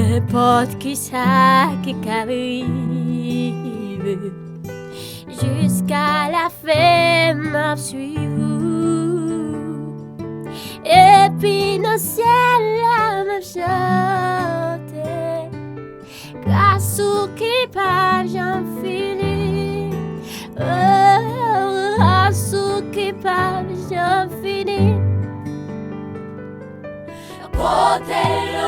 n'importe qui ça qui arrive, jusqu'à la fin m'a suivi. Et puis dans le ciel m'a chanté, grâce au qui pas j'en finis. Oh, grâce au qui pas j'en finis. Portez-le